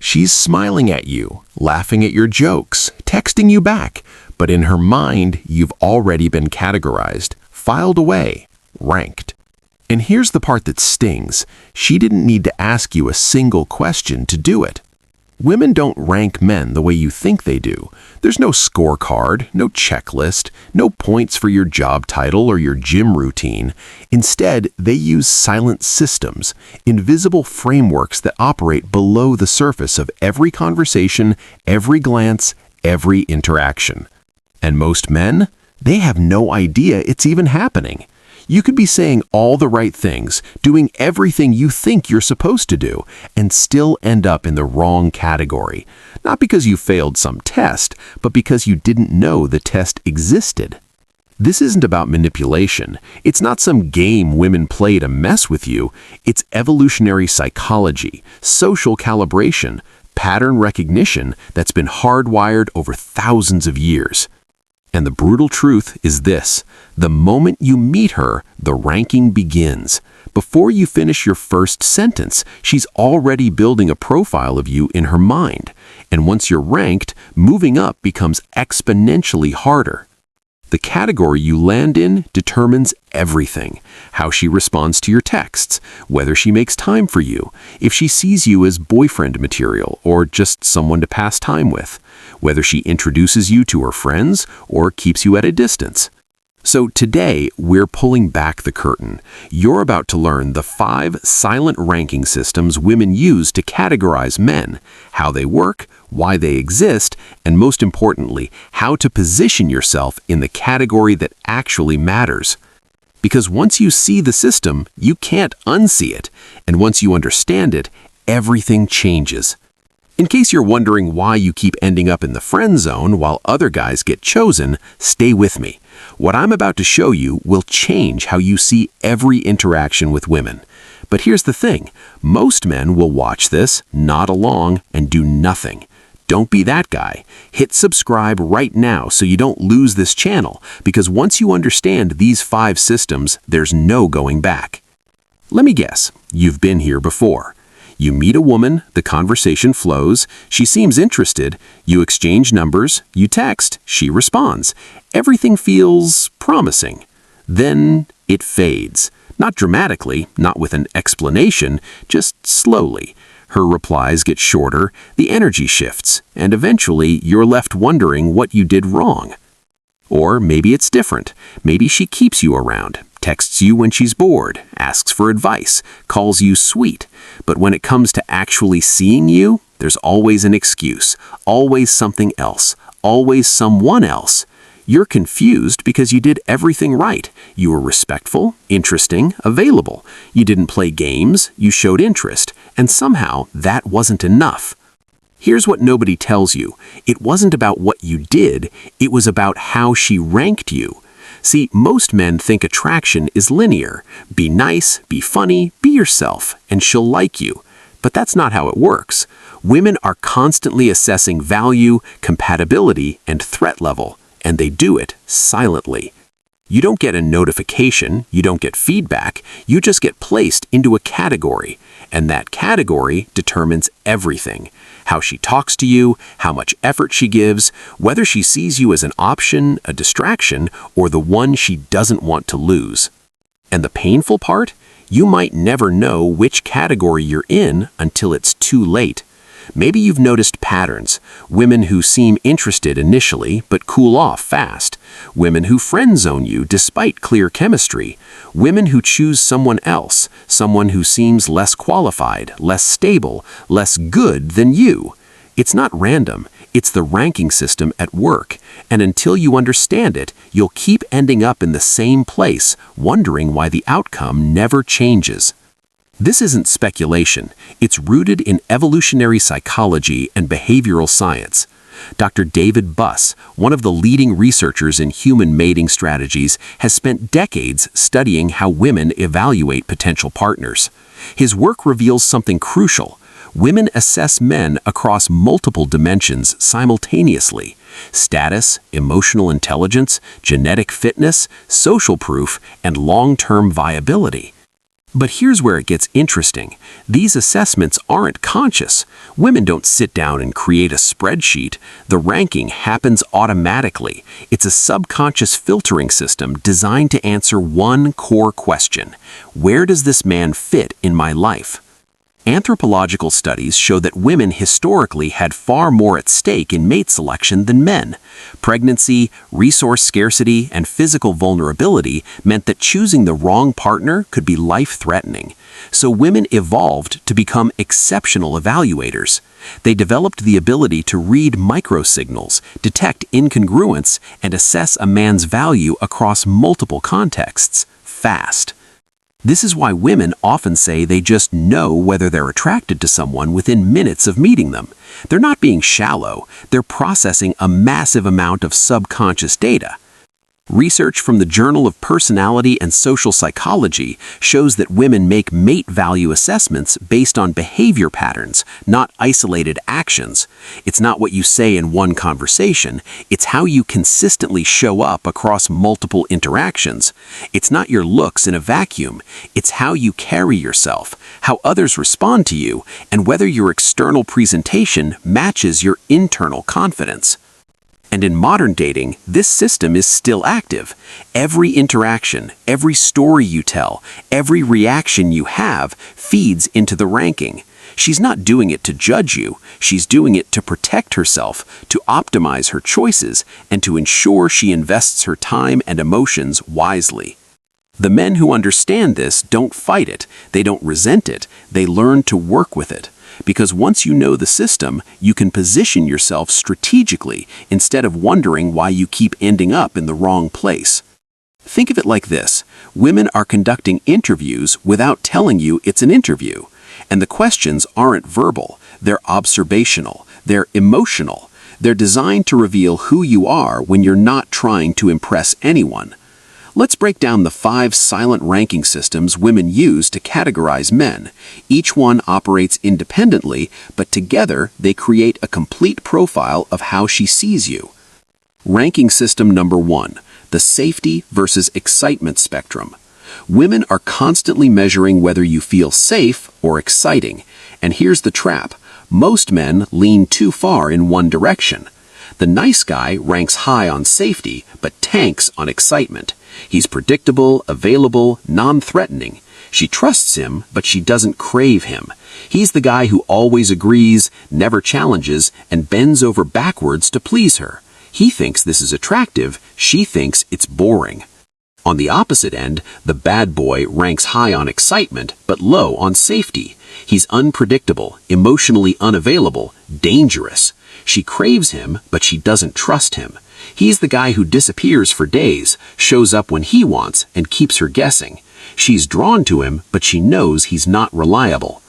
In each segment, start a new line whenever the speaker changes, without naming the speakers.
She's smiling at you, laughing at your jokes, texting you back, but in her mind, you've already been categorized, filed away, ranked. And here's the part that stings. She didn't need to ask you a single question to do it. Women don't rank men the way you think they do. There's no scorecard, no checklist, no points for your job title or your gym routine. Instead, they use silent systems, invisible frameworks that operate below the surface of every conversation, every glance, every interaction. And most men, they have no idea it's even happening. You could be saying all the right things, doing everything you think you're supposed to do, and still end up in the wrong category. Not because you failed some test, but because you didn't know the test existed. This isn't about manipulation. It's not some game women play to mess with you. It's evolutionary psychology, social calibration, pattern recognition that's been hardwired over thousands of years. And the brutal truth is this: the moment you meet her, the ranking begins. Before you finish your first sentence, she's already building a profile of you in her mind. And once you're ranked, moving up becomes exponentially harder. The category you land in determines everything: how she responds to your texts, whether she makes time for you, if she sees you as boyfriend material or just someone to pass time with, whether she introduces you to her friends or keeps you at a distance. So today, we're pulling back the curtain. You're about to learn the 5 silent ranking systems women use to categorize men, how they work, why they exist, and most importantly, how to position yourself in the category that actually matters. Because once you see the system, you can't unsee it, and once you understand it, everything changes. In case you're wondering why you keep ending up in the friend zone while other guys get chosen, stay with me. What I'm about to show you will change how you see every interaction with women. But here's the thing: most men will watch this, nod along, and do nothing. Don't be that guy. Hit subscribe right now so you don't lose this channel, because once you understand these 5 systems, there's no going back. Let me guess, you've been here before. You meet a woman, the conversation flows, she seems interested, you exchange numbers, you text, she responds. Everything feels promising. Then it fades. Not dramatically, not with an explanation, just slowly. Her replies get shorter, the energy shifts, and eventually you're left wondering what you did wrong. Or maybe it's different. Maybe she keeps you around, texts you when she's bored, asks for advice, calls you sweet. But when it comes to actually seeing you, there's always an excuse, always something else, always someone else. You're confused because you did everything right. You were respectful, interesting, available. You didn't play games, you showed interest, and somehow that wasn't enough. Here's what nobody tells you. It wasn't about what you did, it was about how she ranked you. See, most men think attraction is linear. Be nice, be funny, be yourself, and she'll like you. But that's not how it works. Women are constantly assessing value, compatibility, and threat level, and they do it silently. You don't get a notification, you don't get feedback, you just get placed into a category, and that category determines everything. How she talks to you, how much effort she gives, whether she sees you as an option, a distraction, or the one she doesn't want to lose. And the painful part? You might never know which category you're in until it's too late. Maybe you've noticed patterns: women who seem interested initially but cool off fast, women who friend zone you despite clear chemistry, women who choose someone else, someone who seems less qualified, less stable, less good than you. It's not random, it's the ranking system at work, and until you understand it, you'll keep ending up in the same place, wondering why the outcome never changes. This isn't speculation. It's rooted in evolutionary psychology and behavioral science. Dr. David Buss, one of the leading researchers in human mating strategies, has spent decades studying how women evaluate potential partners. His work reveals something crucial. Women assess men across multiple dimensions simultaneously: status, emotional intelligence, genetic fitness, social proof, and long-term viability.
But here's where it gets interesting. These assessments aren't conscious. Women don't sit down and create a spreadsheet. The ranking happens automatically. It's a subconscious filtering system designed to answer one core question: where does this man fit in my life? Anthropological studies show that women historically had far more at stake in mate selection than men. Pregnancy, resource scarcity, and physical vulnerability meant that choosing the wrong partner could be life-threatening. So women evolved to become exceptional evaluators. They developed the ability to read microsignals, detect incongruence, and assess a man's value across multiple contexts, fast. This is why women often say they just know whether they're attracted to someone within minutes of meeting them. They're not being shallow, they're processing a massive amount of subconscious data. Research from the Journal of Personality and Social Psychology shows that women make mate value assessments based on behavior patterns, not isolated actions. It's not what you say in one conversation, it's how you consistently show up across multiple interactions. It's not your looks in a vacuum, it's how you carry yourself, how others respond to you, and whether your external presentation matches your internal confidence. And in modern dating, this system is still active. Every interaction, every story you tell, every reaction you have feeds into the ranking. She's not doing it to judge you, she's doing it to protect herself, to optimize her choices, and to ensure she invests her time and emotions wisely. The men who understand this don't fight it, they don't resent it, they learn to work with it. Because once you know the system, you can position yourself strategically instead of wondering why you keep ending up in the wrong place. Think of it like this: women are conducting interviews without telling you it's an interview. And the questions aren't verbal, they're observational, they're emotional. They're designed to reveal who you are when you're not trying to impress anyone. Let's break down the 5 silent ranking systems women use to categorize men. Each one operates independently, but together they create a complete profile of how she sees you. Ranking system number 1, the safety versus excitement spectrum. Women are constantly measuring whether you feel safe or exciting. And here's the trap: most men lean too far in one direction. The nice guy ranks high on safety, but tanks on excitement. He's predictable, available, non-threatening. She trusts him, but she doesn't crave him. He's the guy who always agrees, never challenges, and bends over backwards to please her. He thinks this is attractive, she thinks it's boring. On the opposite end, the bad boy ranks high on excitement, but low on safety. He's unpredictable, emotionally unavailable, dangerous. She craves him, but she doesn't trust him. He's the guy who disappears for days, shows up when he wants, and keeps her guessing. She's drawn to him, but she knows he's not reliable.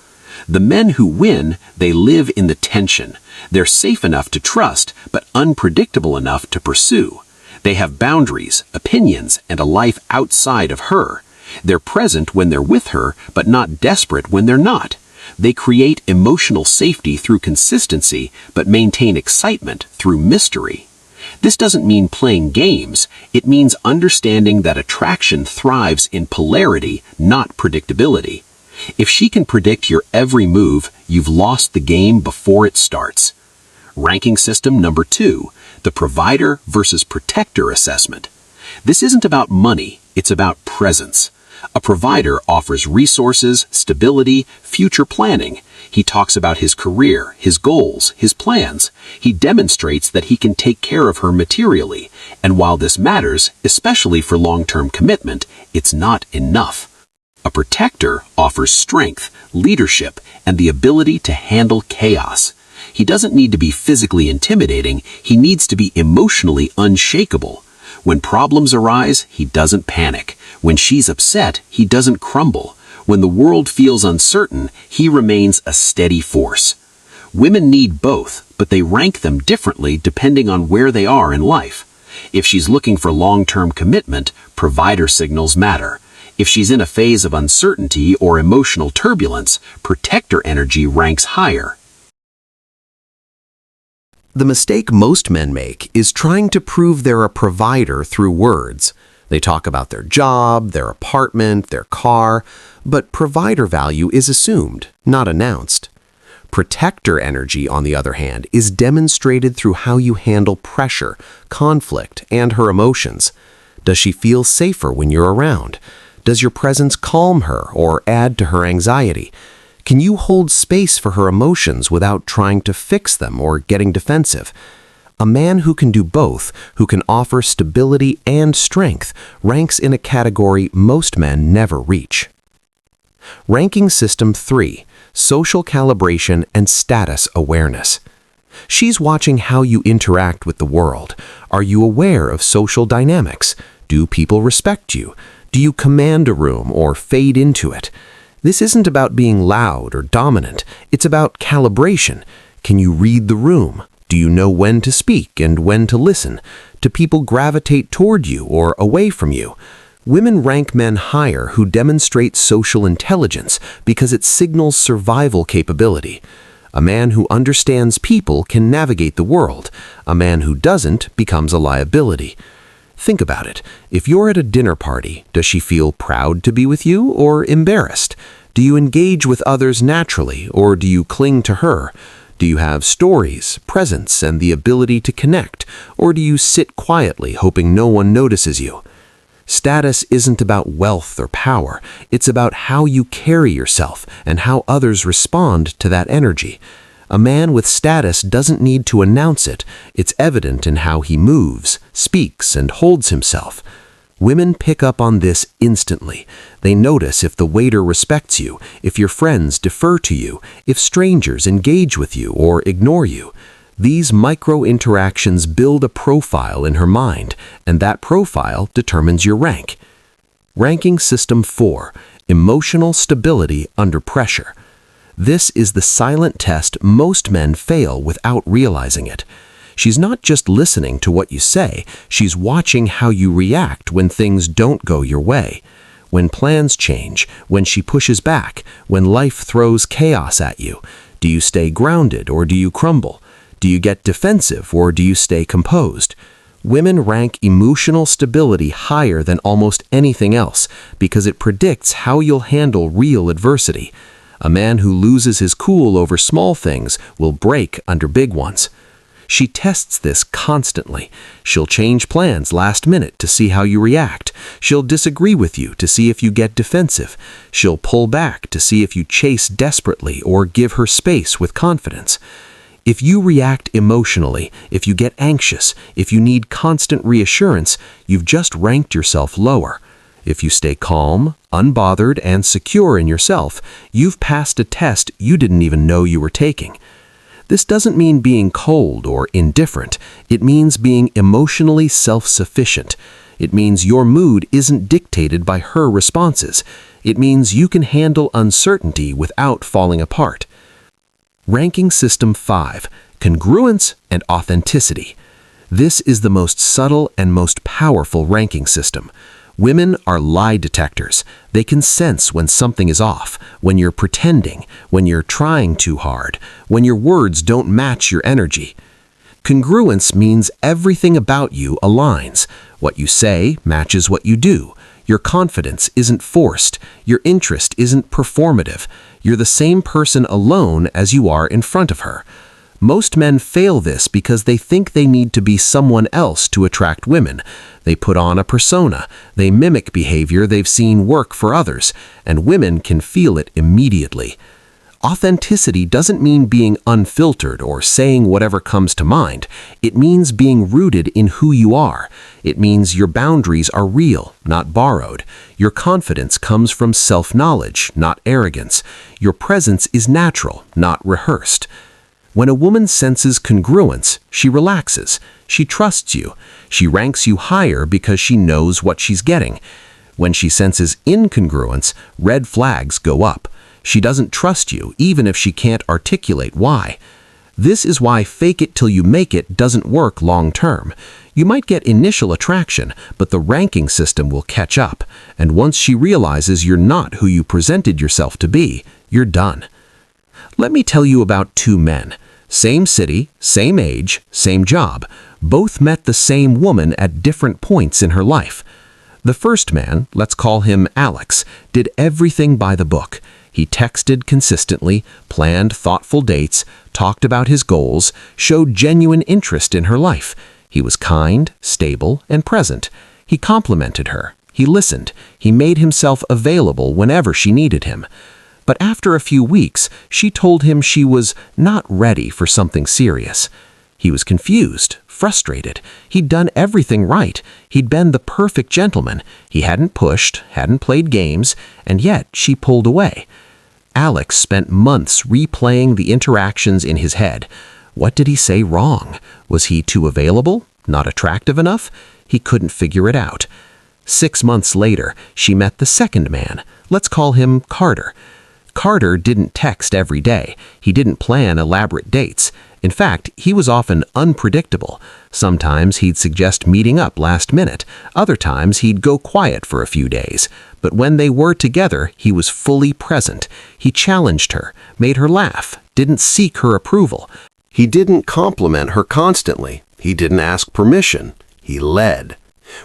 The men who win, they live in the tension. They're safe enough to trust, but unpredictable enough to pursue. They have boundaries, opinions, and a life outside of her. They're present when they're with her, but not desperate when they're not. They create emotional safety through consistency, but maintain excitement through mystery. This doesn't mean playing games. It means understanding that attraction thrives in polarity, not predictability. If she can predict your every move, you've lost the game before it starts. Ranking system number 2, the provider versus protector assessment. This isn't about money, it's about presence. A provider offers resources, stability, future planning. He talks about his career, his goals, his plans. He demonstrates that he can take care of her materially. And while this matters, especially for long-term commitment, it's not enough. A protector offers strength, leadership, and the ability to handle chaos. He doesn't need to be physically intimidating, he needs to be emotionally unshakable. When problems arise, he doesn't panic. When she's upset, he doesn't crumble. When the world feels uncertain, he remains a steady force. Women need both, but they rank them differently depending on where they are in life. If she's looking for long-term commitment, provider signals matter. If she's in a phase of uncertainty or emotional turbulence, protector energy ranks higher.
The mistake most men make is trying to prove they're a provider through words. They talk about their job, their apartment, their car, but provider value is assumed, not announced. Protector energy, on the other hand, is demonstrated through how you handle pressure, conflict, and her emotions. Does she feel safer when you're around? Does your presence calm her or add to her anxiety? Can you hold space for her emotions without trying to fix them or getting defensive? A man who can do both, who can offer stability and strength, ranks in a category most men never reach. Ranking System 3. Social calibration and status awareness. She's watching how you interact with the world. Are you aware of social dynamics? Do people respect you? Do you command a room or fade into it? This isn't about being loud or dominant. It's about calibration. Can you read the room? Do you know when to speak and when to listen? Do people gravitate toward you or away from you? Women rank men higher who demonstrate social intelligence because it signals survival capability. A man who understands people can navigate the world. A man who doesn't becomes a liability. Think about it. If you're at a dinner party, does she feel proud to be with you or embarrassed? Do you engage with others naturally or do you cling to her? Do you have stories, presence, and the ability to connect, or do you sit quietly hoping no one notices you? Status isn't about wealth or power. It's about how you carry yourself and how others respond to that energy. A man with status doesn't need to announce it. It's evident in how he moves, speaks, and holds himself. Women pick up on this instantly. They notice if the waiter respects you, if your friends defer to you, if strangers engage with you or ignore you. These micro-interactions build a profile in her mind, and that profile determines your rank. Ranking System 4. Emotional stability under pressure. This is the silent test most men fail without realizing it. She's not just listening to what you say, she's watching how you react when things don't go your way. When plans change, when she pushes back, when life throws chaos at you. Do you stay grounded or do you crumble? Do you get defensive or do you stay composed? Women rank emotional stability higher than almost anything else because it predicts how you'll handle real adversity. A man who loses his cool over small things will break under big ones. She tests this constantly. She'll change plans last minute to see how you react. She'll disagree with you to see if you get defensive. She'll pull back to see if you chase desperately or give her space with confidence. If you react emotionally, if you get anxious, if you need constant reassurance, you've just ranked yourself lower. If you stay calm, unbothered, and secure in yourself, you've passed a test you didn't even know you were taking. This doesn't mean being cold or indifferent. It means being emotionally self-sufficient. It means your mood isn't dictated by her responses. It means you can handle uncertainty without falling apart. Ranking System 5. Congruence and authenticity. This is the most subtle and most powerful ranking system. Women are lie detectors. They can sense when something is off, when you're pretending, when you're trying too hard, when your words don't match your energy. Congruence means everything about you aligns. What you say matches what you do. Your confidence isn't forced. Your interest isn't performative. You're the same person alone as you are in front of her. Most men fail this because they think they need to be someone else to attract women. They put on a persona. They mimic behavior they've seen work for others, and women can feel it immediately. Authenticity doesn't mean being unfiltered or saying whatever comes to mind. It means being rooted in who you are. It means your boundaries are real, not borrowed. Your confidence comes from self-knowledge, not arrogance. Your presence is natural, not rehearsed. When a woman senses congruence, she relaxes. She trusts you. She ranks you higher because she knows what she's getting. When she senses incongruence, red flags go up. She doesn't trust you, even if she can't articulate why. This is why fake it till you make it doesn't work long term. You might get initial attraction, but the ranking system will catch up. And once she realizes you're not who you presented yourself to be, you're done. Let me tell you about two men. Same city, same age, same job. Both met the same woman at different points in her life.
The first man, let's call him Alex, did everything by the book. He texted consistently, planned thoughtful dates, talked about his goals, showed genuine interest in her life. He was kind, stable, and present. He complimented her. He listened. He made himself available whenever she needed him. But after a few weeks, she told him she was not ready for something serious. He was confused, frustrated. He'd done everything right. He'd been the perfect gentleman. He hadn't pushed, hadn't played games, and yet she pulled away. Alex spent months replaying the interactions in his head. What did he say wrong? Was he too available? Not attractive enough? He couldn't figure it out. 6 months later, she met the second man. Let's call him Carter. Carter didn't text every day. He didn't plan elaborate dates. In fact, he was often unpredictable. Sometimes he'd suggest meeting up last minute. Other times he'd go quiet for a few days. But when they were together, he was fully present. He challenged her, made her laugh, didn't seek her approval.
He didn't compliment her constantly. He didn't ask permission. He led.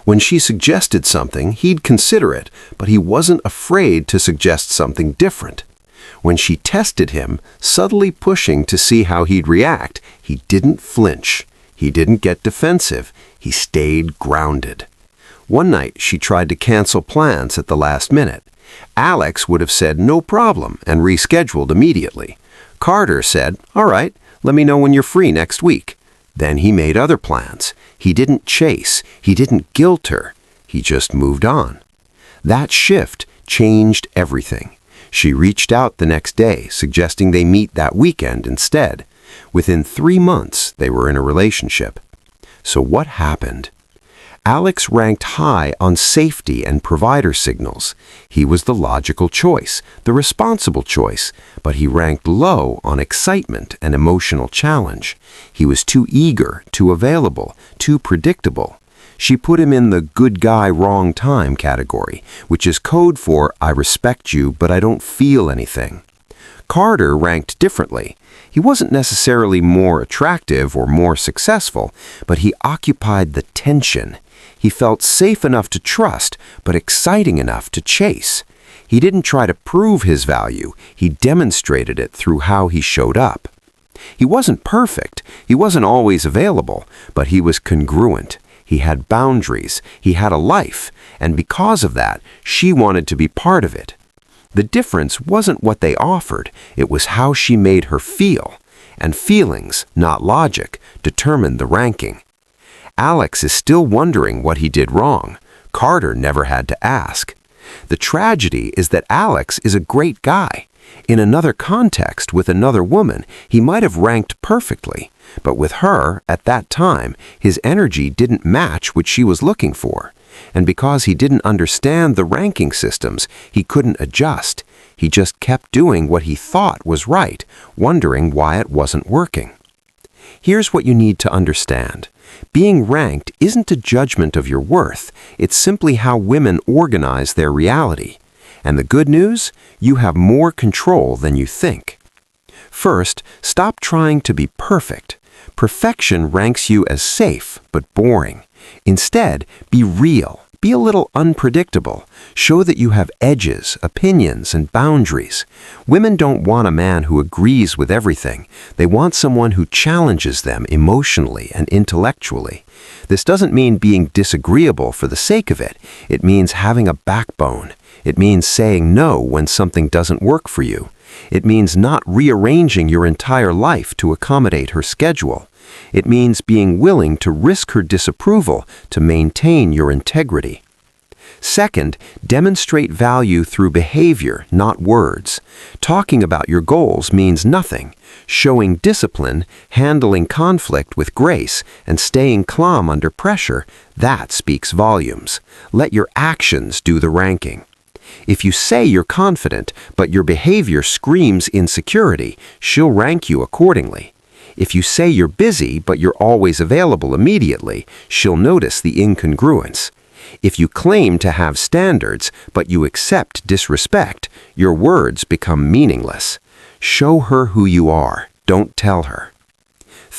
When she suggested something, he'd consider it, but he wasn't afraid to suggest something different. When she tested him, subtly pushing to see how he'd react, he didn't flinch. He didn't get defensive. He stayed grounded. One night, she tried to cancel plans at the last minute. Alex would have said no problem and rescheduled immediately. Carter said, "All right, let me know when you're free next week." Then he made other plans. He didn't chase. He didn't guilt her. He just moved on. That shift changed everything. She reached out the next day, suggesting they meet that weekend instead. Within 3 months, they were in a relationship. So what happened? Alex ranked high on safety and provider signals. He was the logical choice, the responsible choice, but he ranked low on excitement and emotional challenge. He was too eager, too available, too predictable. She put him in the good guy, wrong time category, which is code for I respect you, but I don't feel anything. Carter ranked differently. He wasn't necessarily more attractive or more successful, but he occupied the tension. He felt safe enough to trust, but exciting enough to chase. He didn't try to prove his value. He demonstrated it through how he showed up. He wasn't perfect. He wasn't always available, but he was congruent. He had boundaries. He had a life. And because of that, she wanted to be part of it. The difference wasn't what they offered. It was how she made her feel. And feelings, not logic, determined the ranking. Alex is still wondering what he did wrong. Carter never had to ask. The tragedy is that Alex is a great guy. In another context, with another woman, he might have ranked perfectly. But with her, at that time, his energy didn't match what she was looking for. And because he didn't understand the ranking systems, he couldn't adjust. He just kept doing what he thought was right, wondering why it wasn't working. Here's what you need to understand. Being ranked isn't a judgment of your worth. It's simply how women organize their reality. And the good news? You have more control than you think. First, stop trying to be perfect. Perfection ranks you as safe, but boring. Instead, be real. Be a little unpredictable. Show that you have edges, opinions, and boundaries. Women don't want a man who agrees with everything. They want someone who challenges them emotionally and intellectually. This doesn't mean being disagreeable for the sake of it. It means having a backbone. It means saying no when something doesn't work for you. It means not rearranging your entire life to accommodate her schedule. It means being willing to risk her disapproval to maintain your integrity. Second, demonstrate value through behavior, not words. Talking about your goals means nothing. Showing discipline, handling conflict with grace, and staying calm under pressure, that speaks volumes. Let your actions do the ranking. If you say you're confident, but your behavior screams insecurity, she'll rank you accordingly. If you say you're busy, but you're always available immediately, she'll notice the incongruence. If you claim to have standards, but you accept disrespect, your words become meaningless. Show her who you are. Don't tell her.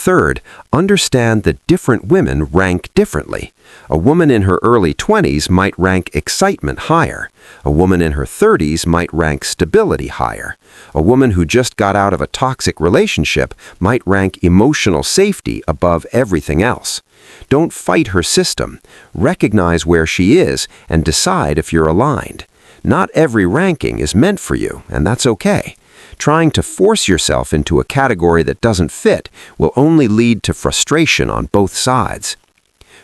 Third, understand that different women rank differently. A woman in her early 20s might rank excitement higher. A woman in her 30s might rank stability higher. A woman who just got out of a toxic relationship might rank emotional safety above everything else. Don't fight her system. Recognize where she is and decide if you're aligned. Not every ranking is meant for you, and that's okay. Trying to force yourself into a category that doesn't fit will only lead to frustration on both sides.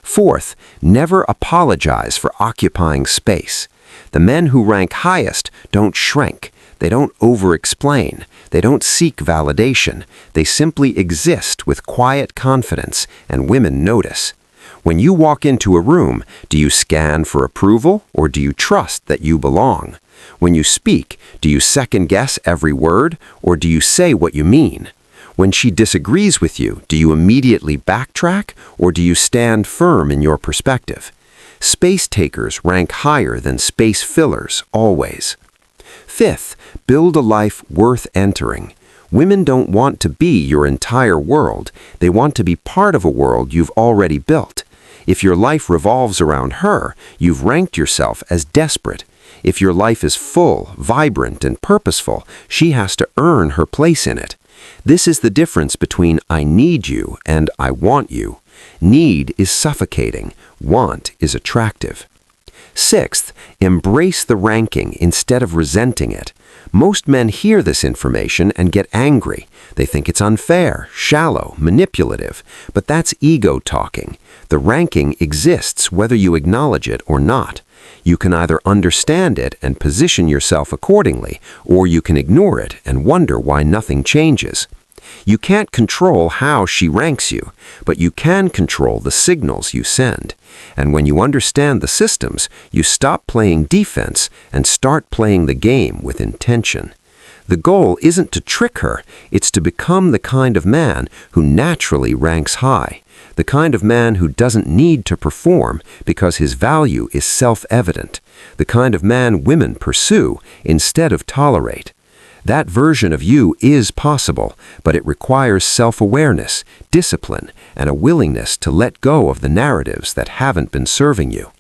Fourth, never apologize for occupying space. The men who rank highest don't shrink. They don't over-explain. They don't seek validation. They simply exist with quiet confidence, and women notice. When you walk into a room, do you scan for approval or do you trust that you belong? When you speak, do you second-guess every word or do you say what you mean? When she disagrees with you, do you immediately backtrack or do you stand firm in your perspective? Space takers rank higher than space fillers, always. Fifth, build a life worth entering. Women don't want to be your entire world. They want to be part of a world you've already built. If your life revolves around her, you've ranked yourself as desperate. If your life is full, vibrant, and purposeful, she has to earn her place in it. This is the difference between I need you and I want you. Need is suffocating. Want is attractive. Sixth, embrace the ranking instead of resenting it. Most men hear this information and get angry. They think it's unfair, shallow, manipulative. But that's ego talking. The ranking exists whether you acknowledge it or not. You can either understand it and position yourself accordingly, or you can ignore it and wonder why nothing changes. You can't control how she ranks you, but you can control the signals you send. And when you understand the systems, you stop playing defense and start playing the game with intention. The goal isn't to trick her, it's to become the kind of man who naturally ranks high. The kind of man who doesn't need to perform because his value is self-evident. The kind of man women pursue instead of tolerate. That version of you is possible, but it requires self-awareness, discipline, and a willingness to let go of the narratives that haven't been serving you.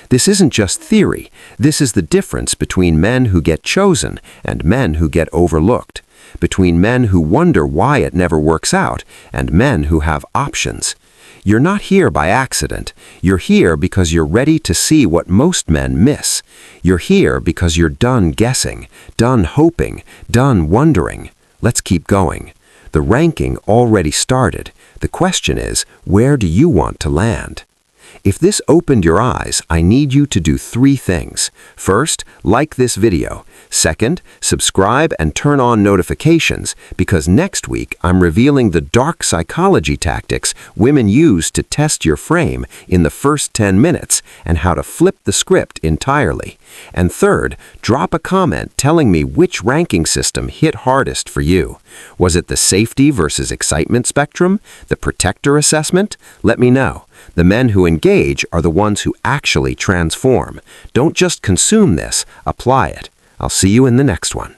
This isn't just theory. This is the difference between men who get chosen and men who get overlooked. Between men who wonder why it never works out and men who have options. You're not here by accident. You're here because you're ready to see what most men miss. You're here because you're done guessing, done hoping, done wondering. Let's keep going. The ranking already started. The question is, where do you want to land? If this opened your eyes, I need you to do 3 things. First, like this video. Second, subscribe and turn on notifications because next week I'm revealing the dark psychology tactics women use to test your frame in the first 10 minutes and how to flip the script entirely. And third, drop a comment telling me which ranking system hit hardest for you. Was it the safety versus excitement spectrum? The protector assessment? Let me know. The men who engage are the ones who actually transform. Don't just consume this, apply it. I'll see you in the next one.